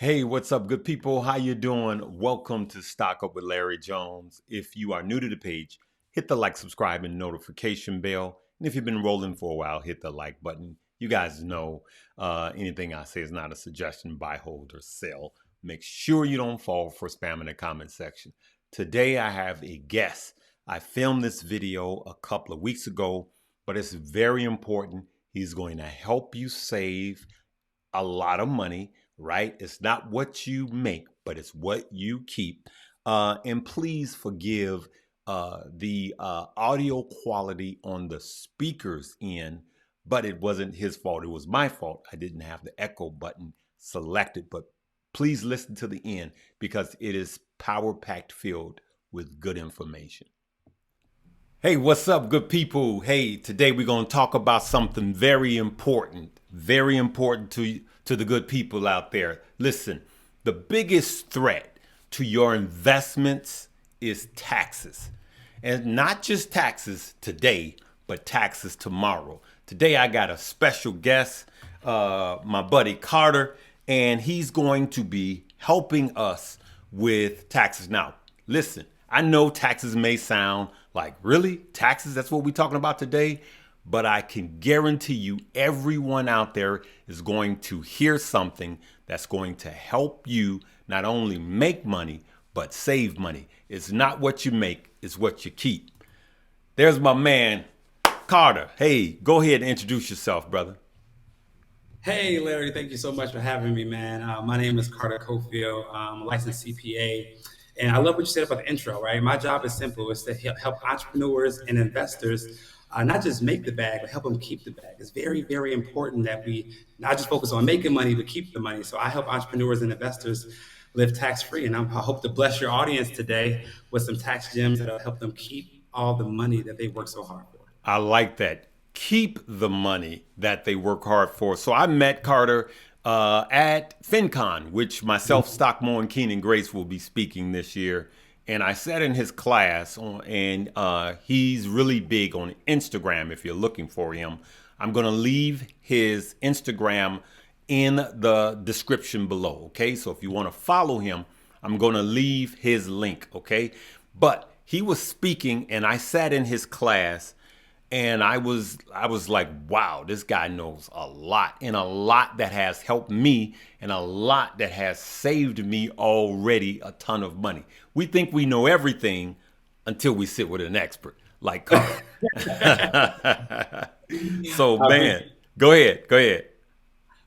Hey, what's up, good people? How you doing? Welcome to Stock Up with Larry Jones. If you are new to the page, hit the like, subscribe, and notification bell. And if you've been rolling for a while, hit the like button. You guys know anything I say is not a suggestion, buy, hold, or sell. Make sure you don't fall for spam in the comment section. Today, I have a guest. I filmed this video a couple of weeks ago, but it's very important. He's going to help you save a lot of money, right? It's not what you make, but it's what you keep. And please forgive the audio quality on the speakers end, but it wasn't his fault. It was my fault. I didn't have the echo button selected, but please listen to the end because it is power packed filled with good information. Hey, what's up, good people? Hey, today we're going to talk about something very important to the good people out there. Listen, the biggest threat to your investments is taxes. And not just taxes today, but taxes tomorrow. Today I got a special guest, my buddy Carter, and he's going to be helping us with taxes. Now, listen, I know taxes may sound like, really? Taxes? That's what we're talking about today? But I can guarantee you everyone out there is going to hear something that's going to help you not only make money, but save money. It's not what you make, it's what you keep. There's my man, Carter. Hey, go ahead and introduce yourself, brother. Hey, Larry, thank you so much for having me, man. My name is Carter Cofield. I'm a licensed CPA. And I love what you said about the intro, right? My job is simple. It's to help entrepreneurs and investors not just make the bag, but help them keep the bag. It's very, very important that we not just focus on making money, but keep the money. So I help entrepreneurs and investors live tax-free. And I hope to bless your audience today with some tax gems that'll help them keep all the money that they work so hard for. I like that. Keep the money that they work hard for. So I met Carter at FinCon, which myself, Stockmore, and Keenan Grace will be speaking this year. And I sat in his class, and he's really big on Instagram if you're looking for him. I'm going to leave his Instagram in the description below, okay? So if you want to follow him, I'm going to leave his link, okay? But he was speaking, and I sat in his class, and I was like, wow, this guy knows a lot, and a lot that has helped me, and a lot that has saved me already a ton of money. We think we know everything until we sit with an expert like Carl. So man, go ahead.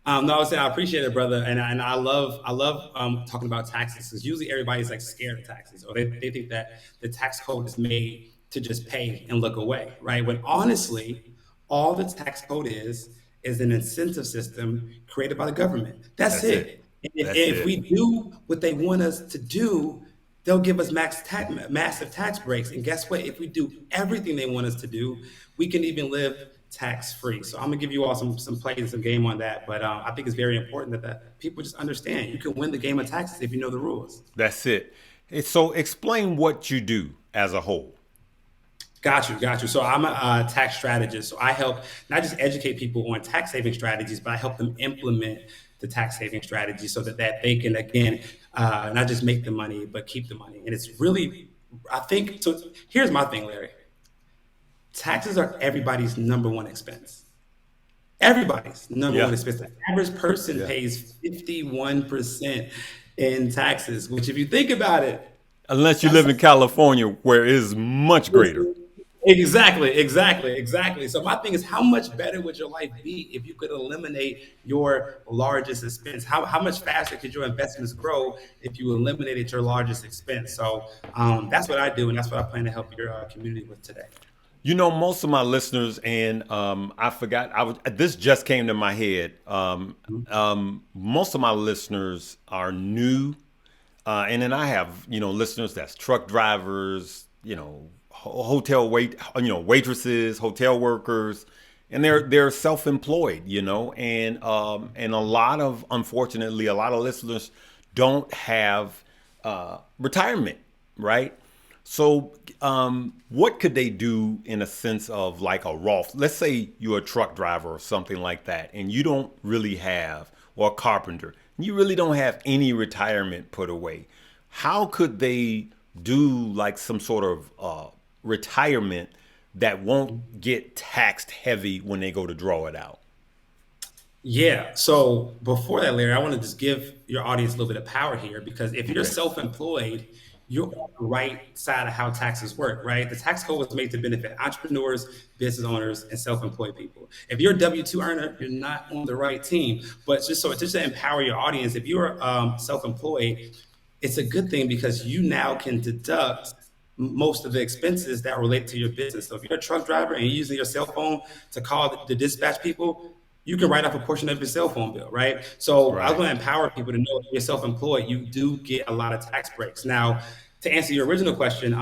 No, I would say I appreciate it, brother, and I love talking about taxes because usually everybody's like scared of taxes, or they think that the tax code is made to just pay and look away, right? When honestly, all the tax code is an incentive system created by the government. That's That's it. it. And That's if it. we do what they want us to do, they'll give us massive tax breaks. And guess what? If we do everything they want us to do, we can even live tax free. So I'm gonna give you all some play and some game on that. But I think it's very important that people just understand you can win the game of taxes if you know the rules. That's it. So explain what you do as a whole. Got you. So I'm a tax strategist. So I help not just educate people on tax saving strategies, but I help them implement the tax saving strategy so that they can, again, not just make the money, but keep the money. And it's really, I think, so here's my thing, Larry. Taxes are everybody's number one expense. Everybody's number one Yeah. expense. The average person Yeah. pays 51% in taxes, which if you think about it, Unless you live that's in California where it is much greater. exactly. So my thing is, how much better would your life be if you could eliminate your largest expense? How much faster could your investments grow if you eliminated your largest expense? So that's what I do, and that's what I plan to help your community with today. You know, most of my listeners, and I forgot, this just came to my head. Most of my listeners are new. And then I have, listeners that's truck drivers, hotel waitresses, hotel workers, and they're self-employed, and unfortunately, a lot of listeners don't have retirement, right? So, what could they do in a sense of like a Roth? Let's say you're a truck driver or something like that, and you don't really have, or a carpenter, You really don't have any retirement put away. How could they do like some sort of retirement that won't get taxed heavy when they go to draw it out? Yeah. So before that, Larry, I want to just give your audience a little bit of power here because if you're Okay. self-employed, you're on the right side of how taxes work, right? The tax code was made to benefit entrepreneurs, business owners, and self-employed people. If you're a W-2 earner, you're not on the right team. But just to empower your audience, if you're self-employed, it's a good thing because you now can deduct most of the expenses that relate to your business. So if you're a truck driver and you're using your cell phone to call the dispatch people, you can write off a portion of your cell phone bill, right? So I Right. want to empower people to know if you're self-employed, you do get a lot of tax breaks. Now, to answer your original question,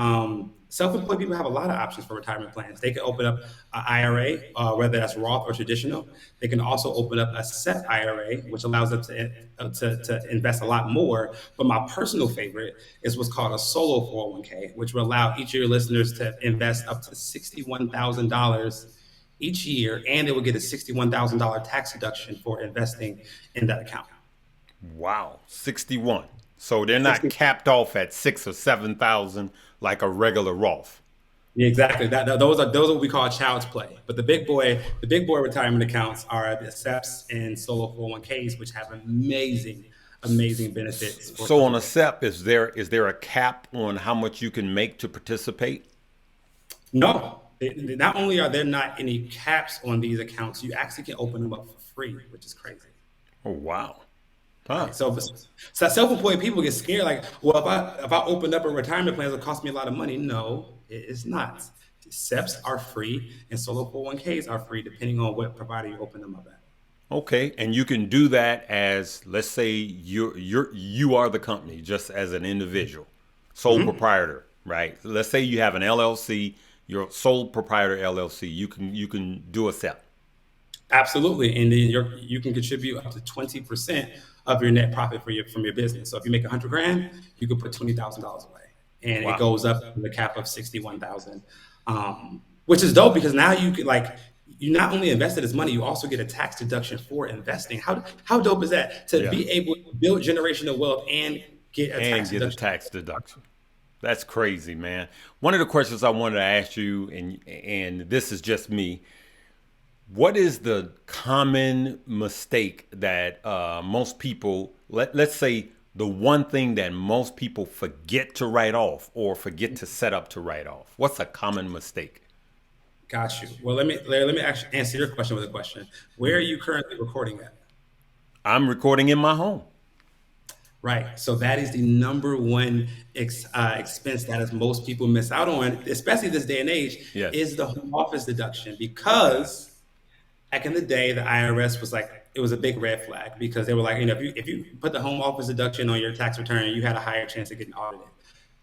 self-employed people have a lot of options for retirement plans. They can open up an IRA, whether that's Roth or traditional. They can also open up a SEP IRA, which allows them to invest a lot more. But my personal favorite is what's called a solo 401k, which will allow each of your listeners to invest up to $61,000 each year, and they will get a $61,000 tax deduction for investing in that account. Wow. 61. So they're not 60, capped off at 6 or 7,000 like a regular Roth. yeah, exactly. Those are what we call child's play. But the big boy retirement accounts are the SEPs and solo 401ks, which have amazing benefits for So on a people. SEP, is there a cap on how much you can make to participate? No, not only are there not any caps on these accounts, you actually can open them up for free, which is crazy. Oh wow. Huh. Right. So self-employed people get scared, like, well, if I opened up a retirement plan, it'll cost me a lot of money. No, it is not. SEPs are free and solo 401ks are free, depending on what provider you open them up at. Okay, and you can do that as, let's say you are the company just as an individual, sole Mhm. proprietor, right? Let's say you have an LLC, your sole proprietor LLC. You can do a SEP. Absolutely, and then you can contribute up to 20% of your net profit from your business. So if you make 100 grand, you can put $20,000 away, and it Wow. goes up to the cap of 61,000, which is dope because now you could like you not only invested this money, you also get a tax deduction for investing. How dope is that to Yeah. be able to build generational wealth and get a And tax get a deduction? tax deduction. That's crazy, man. One of the questions I wanted to ask you, and this is just me, what is the common mistake that most people, let's say the one thing that most people forget to write off or forget to set up to write off? What's a common mistake? Got you. Well, let me actually answer your question with a question. Where are you currently recording at? I'm recording in my home. Right. So that is the number one expense that is most people miss out on, especially this day and age, Yes. is the home office deduction Yeah. because back in the day, the IRS was like, it was a big red flag because they were like, if you put the home office deduction on your tax return, you had a higher chance of getting audited.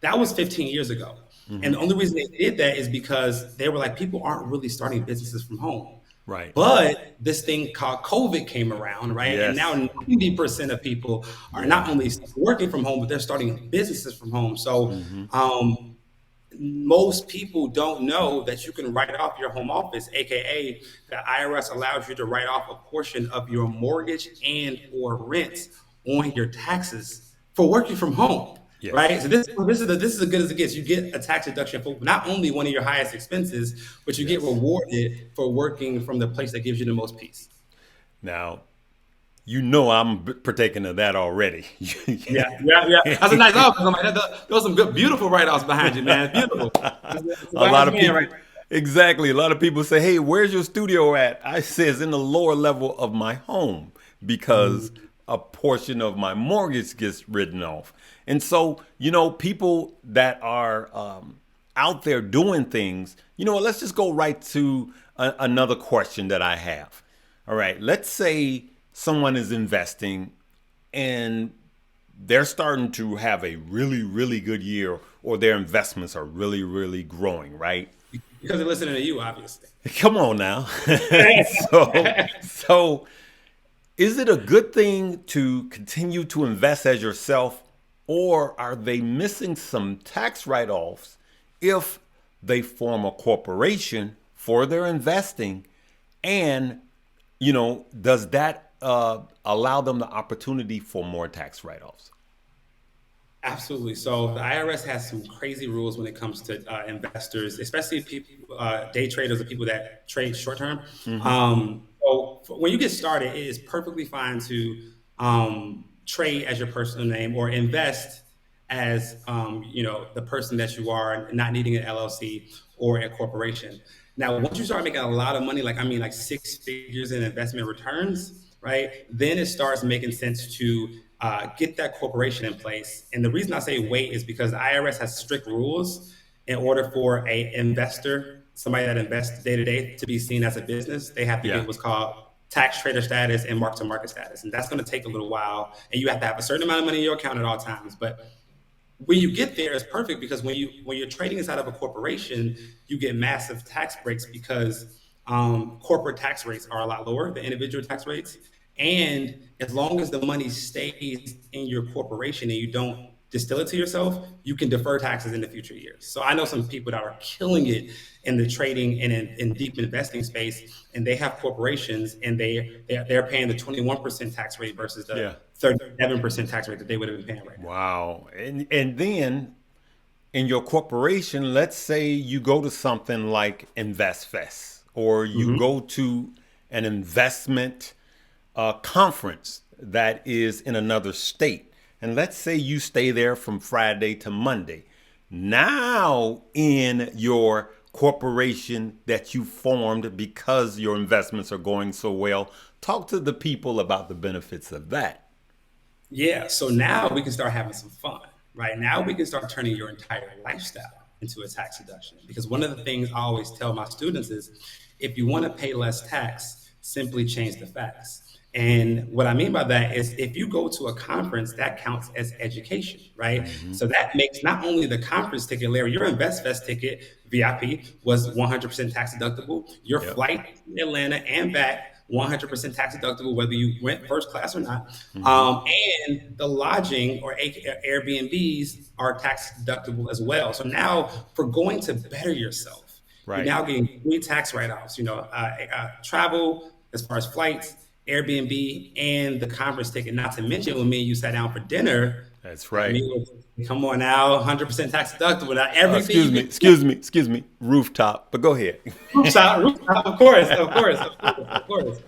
That was 15 years ago. And Hmm. the only reason they did that is because they were like, people aren't really starting businesses from home. Right. But this thing called COVID came around, right? And now Yes. 90% of people are Yeah. not only working from home, but they're starting businesses from home. So Hmm. most people don't know that you can write off your home office, aka the IRS allows you to write off a portion of your mortgage and or rent on your taxes for working from home. Yes. Right, so this is as good as it gets. You get a tax deduction for not only one of your highest expenses, but you get Yes. rewarded for working from the place that gives you the most peace. Now, I'm partaking of that already. Yeah, yeah, yeah. That's a nice office. I'm like, those some good, beautiful write-offs behind you, man. It's beautiful. It's a A lot wise of man right people, exactly. A lot of people say, "Hey, where's your studio at?" I says in the lower level of my home there. because a portion of my mortgage gets written off. And so, people that are out there doing things, what? Let's just go right to another question that I have. All right, let's say someone is investing and they're starting to have a really, really good year, or their investments are really, really growing, right? Because they're listening to you, obviously. Come on now. so is it a good thing to continue to invest as yourself, or are they missing some tax write offs if they form a corporation for their investing? And, does that allow them the opportunity for more tax write-offs? Absolutely. So the IRS has some crazy rules when it comes to investors, especially people, day traders or people that trade short term. When you get started, it is perfectly fine to trade as your personal name or invest as the person that you are, not needing an LLC or a corporation. Now, once you start making a lot of money, like I mean, like six figures in investment returns, right? Then it starts making sense to get that corporation in place. And the reason I say wait is because the IRS has strict rules in order for a investor, somebody that invests day to day, to be seen as a business. They have to Yeah. get what's called tax trader status and mark to market status, and that's going to take a little while. And you have to have a certain amount of money in your account at all times, but when you get there, it's perfect because when you're trading inside of a corporation, you get massive tax breaks because corporate tax rates are a lot lower than individual tax rates. And as long as the money stays in your corporation and you don't distill it to yourself, you can defer taxes in the future years. So I know some people that are killing it in the trading and in deep investing space, and they have corporations and they're paying the 21% tax rate versus the Yeah. 37% tax rate that they would have been paying right now. Wow. And then in your corporation, let's say you go to something like InvestFest or you Mhm. go to an investment conference that is in another state. And let's say you stay there from Friday to Monday. Now, in your corporation that you formed because your investments are going so well, talk to the people about the benefits of that. Yeah, so now we can start having some fun, right? Now we can start turning your entire lifestyle into a tax deduction. Because one of the things I always tell my students is if you want to pay less tax, simply change the facts. And what I mean by that is if you go to a conference, that counts as education, right? So that makes not only the conference ticket, Larry, your InvestFest ticket, VIP, was 100% tax deductible. Your Yep. flight to Atlanta and back, 100% tax deductible, whether you went first class or not. Hmm. And the lodging or Airbnbs are tax deductible as well. So now, for going to better yourself, you're Right. now getting three tax write-offs. Travel as far as flights, Airbnb, and the conference ticket. Not to mention when me and you sat down for dinner, That's that right. meal was, come on now, 100% tax deductible. Now everything Excuse you me, can excuse me, excuse me. Rooftop, but go ahead. rooftop, of course, of course, of course, of course.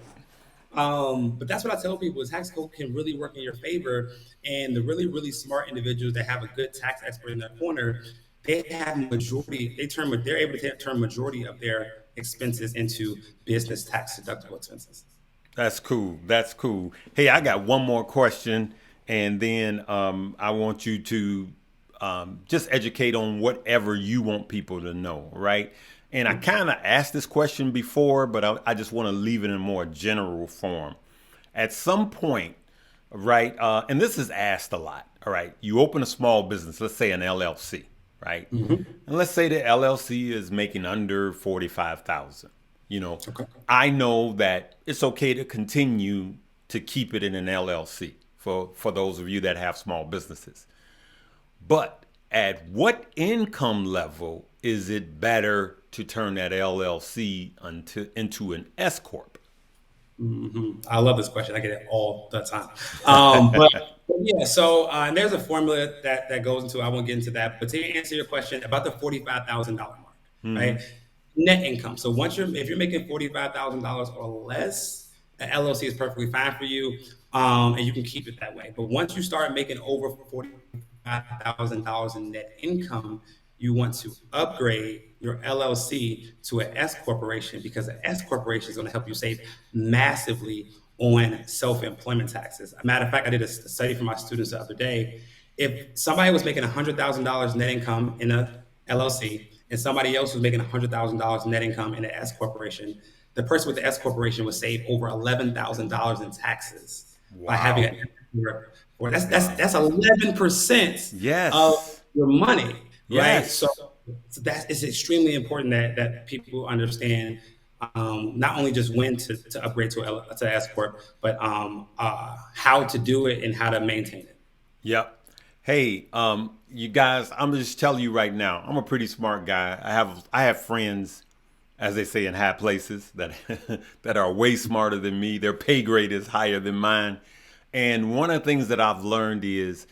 But that's what I tell people is tax code can really work in your favor. And the really, really smart individuals that have a good tax expert in their corner, they're able to turn majority of their expenses into business tax deductible expenses. That's cool. That's cool. Hey, I got one more question, and then I want you to just educate on whatever you want people to know, right? And I kind of asked this question before, but I just want to leave it in a more general form. At some point, right, and this is asked a lot, all right, you open a small business, let's say an LLC, right? Mhm. And let's say the LLC is making under 45,000. You know, Okay. I know that it's okay to continue to keep it in an LLC for those of you that have small businesses. But at what income level is it better to turn that LLC into an S corp? I love this question. I get it all the time. But yeah, so and there's a formula that goes into. I won't get into that, but to answer your question about the $45,000 mark, right? Net income. So if you're making $45,000 or less, an LLC is perfectly fine for you, and you can keep it that way. But once you start making over $45,000 in net income, you want to upgrade your LLC to an S corporation because an S corporation is going to help you save massively on self-employment taxes. A matter of fact, I did a study for my students the other day. If somebody was making $100,000 net income in a LLC and somebody else was making $100,000 net income in an S corporation, the person with the S corporation would save over $11,000 in taxes by having Wow. an or Wow. that's 11% of Yes. your money, right? So, Yes. so that is extremely important that people understand not only just when to upgrade to S corp, but how to do it and how to maintain it. Yep. Hey, you guys, I'm gonna just tell you right now, I'm a pretty smart guy. I have friends as they say in high places that that are way smarter than me. Their pay grade is higher than mine. And one of the things that I've learned is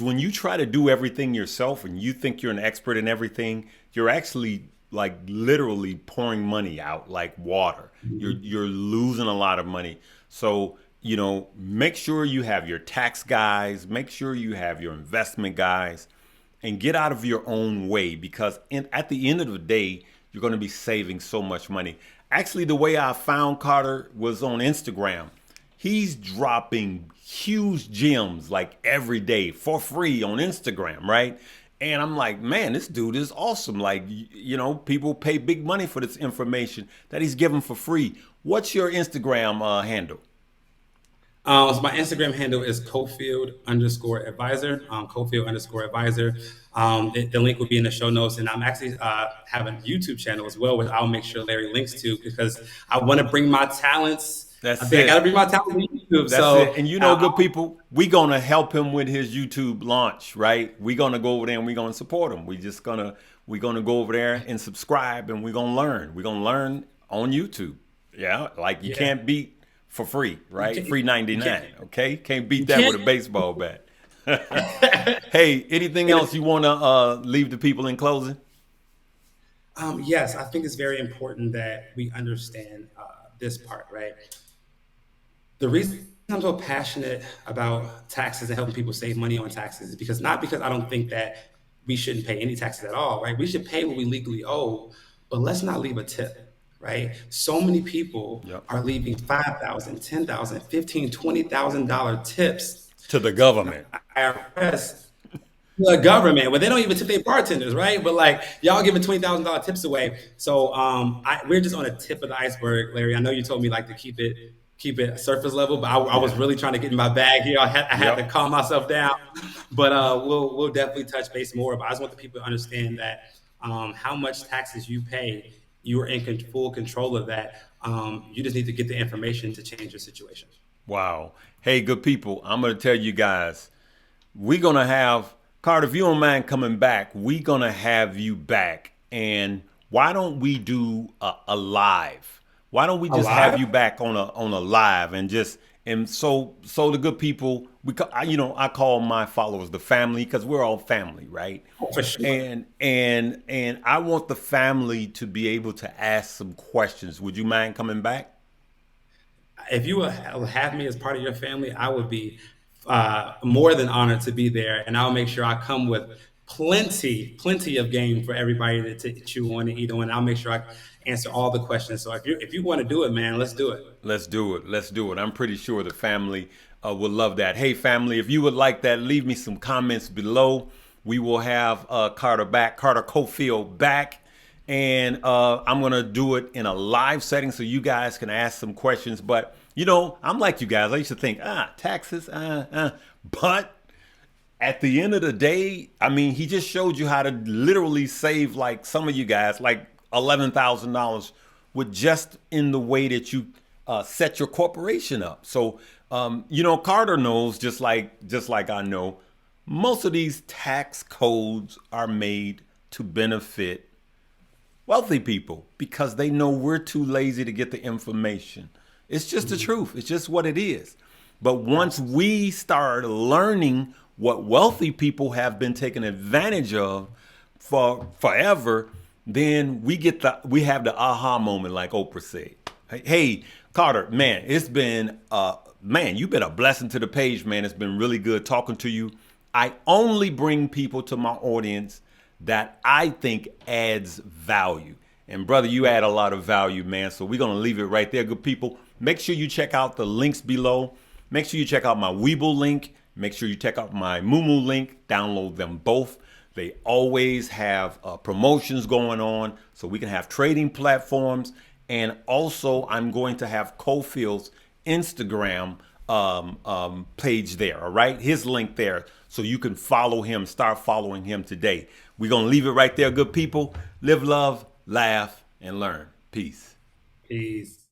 when you try to do everything yourself and you think you're an expert in everything, you're actually like literally pouring money out like water. You're losing a lot of money. So, make sure you have your tax guys, make sure you have your investment guys, and get out of your own way because at the end of the day, you're going to be saving so much money. Actually, the way I found Carter was on Instagram. He's dropping huge gems like every day for free on Instagram, right? And I'm like, man, this dude is awesome. Like, people pay big money for this information that he's giving for free. What's your Instagram handle? So my Instagram handle is Cofield_advisor, Cofield_advisor. The link will be in the show notes, and I'm actually have a YouTube channel as well, which I'll make sure Larry links to because I want to bring my talents. I That's think I got to it. bring my talents to YouTube. That's So it. And uh, good people, we gonna help him with his YouTube launch, right? We gonna go over there and we gonna support him. We gonna go over there and subscribe and we gonna learn. We gonna learn on YouTube. Yeah, like you yeah, can't beat for free, you right? can, Free you can't, 99. Okay, can't you beat that with a can't. baseball bat. Hey, anything else you wanna leave the people in closing? Yes, I think it's very important that we understand this part, right? The reason I'm so passionate about taxes and helping people save money on taxes is because not because I don't think that we shouldn't pay any taxes at all, right? We should pay what we legally owe, but let's not leave a tip, right? So many people Yep. are leaving 5,000, 10,000, 15, $20,000 tips To the to the government. IRS, the government, well, they don't even tip their bartenders, right? But like y'all giving $20,000 tips away. So we're just on a tip of the iceberg, Larry. I know you told me like to keep it surface level, but I was Yeah. really trying to get in my bag here. I had to Yep. calm myself down, but we'll definitely touch base more. But I just want the people to understand that how much taxes you pay, you are in full control of that. You just need to get the information to change your situation. Wow. Hey, good people, I'm gonna tell you guys. We're gonna have Carter. If you don't mind coming back, we're gonna have you back. And why don't we do a live? Why don't we just have Alive? you back on a live and just and so the good people I call my followers the family because we're all family, right? Oh, for sure. And I want the family to be able to ask some questions. Would you mind coming back? If you will have me as part of your family, I would be more than honored to be there, and I'll make sure I come with plenty of game for everybody to chew on and eat on. I'll make sure I answer all the questions. So if you want to do it, man, let's do it. Let's do it. Let's do it. I'm pretty sure the family will love that. Hey, family, if you would like that, leave me some comments below. We will have Carter back, Carter Cofield back. And I'm going to do it in a live setting so you guys can ask some questions. But, I'm like you guys. I used to think, taxes, But at the end of the day, I mean, he just showed you how to literally save like some of you guys, like $11,000 with just in the way that you set your corporation up. So, Carter knows just like I know, most of these tax codes are made to benefit wealthy people because they know we're too lazy to get the information. It's just the truth. It's just what it is. But once Absolutely. we start learning what wealthy people have been taken advantage of for forever, then we have the aha moment, like Oprah said. Hey, Carter, man, it's been man, you've been a blessing to the page, man. It's been really good talking to you. I only bring people to my audience that I think adds value. And brother, you add a lot of value, man. So we're gonna leave it right there, good people. Make sure you check out the links below. Make sure you check out my Weeble link. Make sure you check out my Mumu link. Download them both. They always have promotions going on, so we can have trading platforms. And also, I'm going to have Cofield's Instagram page there. All right, his link there, so you can follow him. Start following him today. We're gonna leave it right there, good people. Live, love, laugh, and learn. Peace. Peace.